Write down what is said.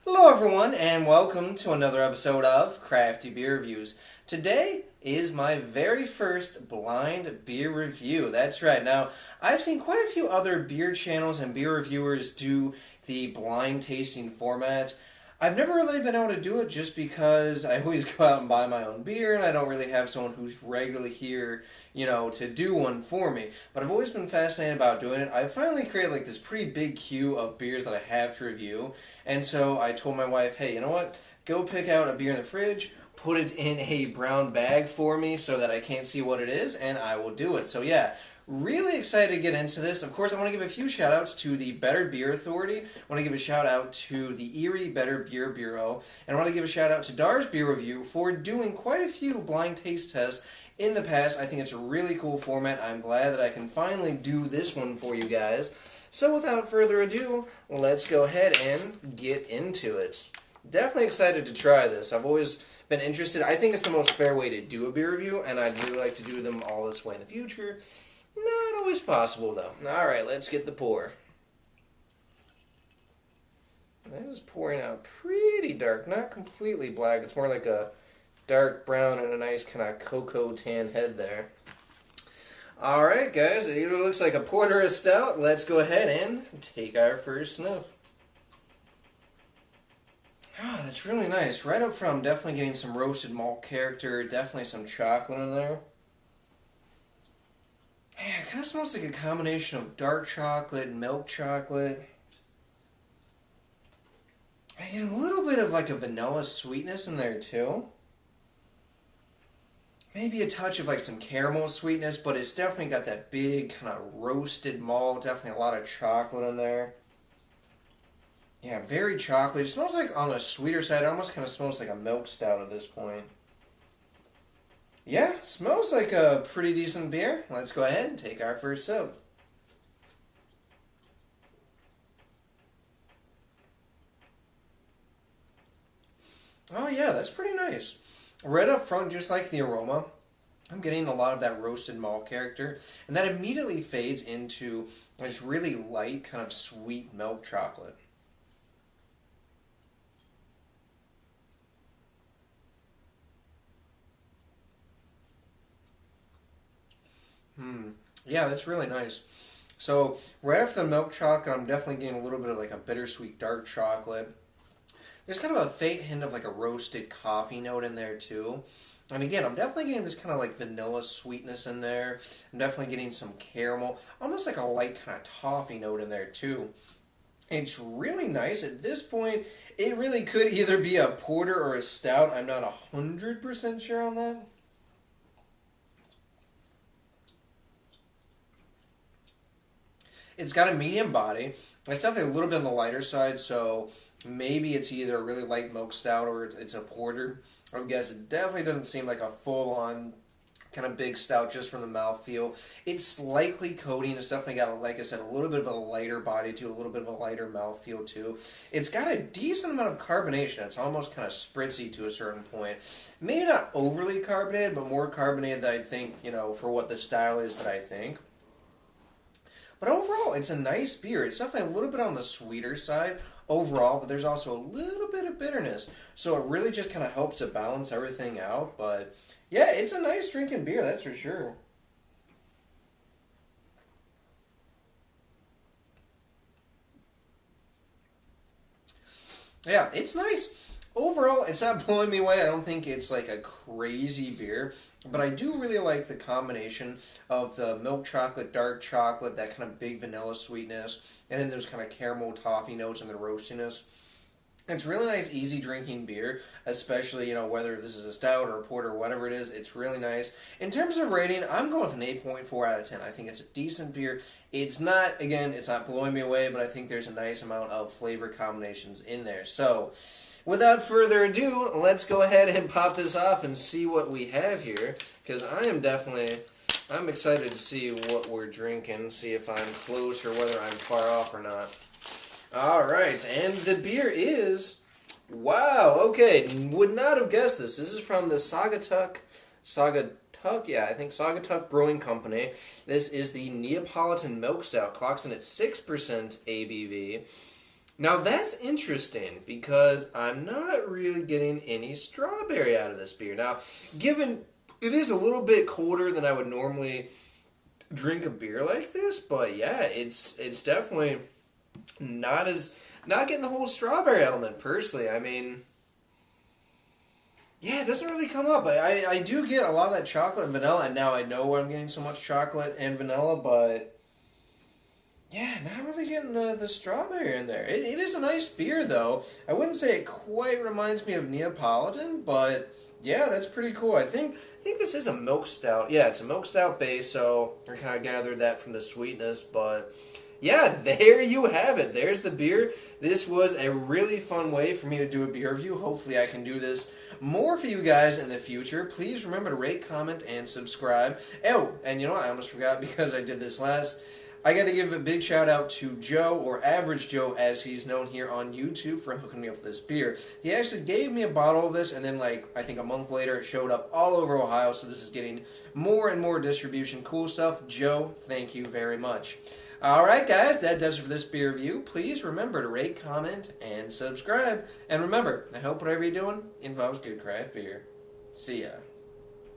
Hello everyone and welcome to another episode of Crafty Beer Reviews. Today is my very first blind beer review. That's right. Now, I've seen quite a few other beer channels and beer reviewers do the blind tasting format. I've never really been able to do it just because I always go out and buy my own beer and I don't really have someone who's regularly here, to do one for me. But I've always been fascinated about doing it. I finally created like this pretty big queue of beers that I have to review. And so I told my wife, hey, you know what? Go pick out a beer in the fridge, put it in a brown bag for me so that I can't see what it is, and I will do it. So yeah, really excited to get into this. Of course, I want to give a few shout outs to the Better Beer Authority. I want to give a shout out to the Erie Better Beer Bureau. And I want to give a shout out to Dar's Beer Review for doing quite a few blind taste tests in the past. I think it's a really cool format. I'm glad that I can finally do this one for you guys. So without further ado, let's go ahead and get into it. Definitely excited to try this. I've always been interested. I think it's the most fair way to do a beer review, and I'd really like to do them all this way in the future. Not always possible, though. Alright, let's get the pour. That is pouring out pretty dark. Not completely black. It's more like a dark brown and a nice kind of cocoa tan head there. Alright, guys. It either looks like a porter or a stout. Let's go ahead and take our first sniff. Ah, that's really nice. Right up front, I'm definitely getting some roasted malt character. Definitely some chocolate in there. Yeah, it kind of smells like a combination of dark chocolate and milk chocolate. And a little bit of like a vanilla sweetness in there too. Maybe a touch of like some caramel sweetness, but it's definitely got that big kind of roasted malt. Definitely a lot of chocolate in there. Yeah, very chocolatey. It smells like on the sweeter side. It almost kind of smells like a milk stout at this point. Yeah, smells like a pretty decent beer. Let's go ahead and take our first sip. Oh yeah, that's pretty nice. Right up front, just like the aroma, I'm getting a lot of that roasted malt character, and that immediately fades into this really light, kind of sweet milk chocolate. Yeah, that's really nice. So, right after the milk chocolate, I'm definitely getting a little bit of like a bittersweet dark chocolate. There's kind of a faint hint of like a roasted coffee note in there too. And again, I'm definitely getting this kind of like vanilla sweetness in there. I'm definitely getting some caramel, almost like a light kind of toffee note in there too. It's really nice. At this point, it really could either be a porter or a stout. I'm not 100% sure on that. It's got a medium body. It's definitely a little bit on the lighter side, so maybe it's either a really light milk stout or it's a porter. I would guess it definitely doesn't seem like a full-on kind of big stout just from the mouthfeel. It's slightly coating. It's definitely got, like I said, a little bit of a lighter body to it, a little bit of a lighter mouthfeel too. It's got a decent amount of carbonation. It's almost kind of spritzy to a certain point. Maybe not overly carbonated, but more carbonated than I think, for what the style is that I think. But overall, it's a nice beer. It's definitely a little bit on the sweeter side overall, but there's also a little bit of bitterness. So it really just kind of helps to balance everything out. But yeah, it's a nice drinking beer, that's for sure. Yeah, it's nice. Overall, it's not blowing me away. I don't think it's like a crazy beer, but I do really like the combination of the milk chocolate, dark chocolate, that kind of big vanilla sweetness, and then those kind of caramel toffee notes and the roastiness. It's really nice, easy drinking beer, especially, whether this is a stout or a porter or whatever it is. It's really nice. In terms of rating, I'm going with an 8.4 out of 10. I think it's a decent beer. It's not, again, it's not blowing me away, but I think there's a nice amount of flavor combinations in there. So, without further ado, let's go ahead and pop this off and see what we have here, because I'm excited to see what we're drinking, see if I'm close or whether I'm far off or not. Alright, and the beer is, wow, okay, would not have guessed this. This is from the Saugatuck, yeah, I think Saugatuck Brewing Company. This is the Neapolitan Milk Stout, clocks in at 6% ABV. Now that's interesting because I'm not really getting any strawberry out of this beer. Now, given it is a little bit colder than I would normally drink a beer like this, but yeah, it's definitely not getting the whole strawberry element personally. I mean, yeah, it doesn't really come up. I do get a lot of that chocolate and vanilla, and now I know I'm getting so much chocolate and vanilla, but yeah, not really getting the strawberry in there. It is a nice beer, though. I wouldn't say it quite reminds me of Neapolitan, but yeah, that's pretty cool. I think this is a milk stout. Yeah, it's a milk stout base, so I kind of gathered that from the sweetness, but yeah, there you have it. There's the beer. This was a really fun way for me to do a beer review. Hopefully I can do this more for you guys in the future. Please remember to rate, comment, and subscribe. Oh, and you know what? I almost forgot because I did this last. I got to give a big shout out to Joe, or Average Joe as he's known here on YouTube, for hooking me up with this beer. He actually gave me a bottle of this, and then like I think a month later it showed up all over Ohio, so this is getting more and more distribution. Cool stuff. Joe, thank you very much. Alright guys, that does it for this beer review. Please remember to rate, comment, and subscribe. And remember, I hope whatever you're doing involves good craft beer. See ya.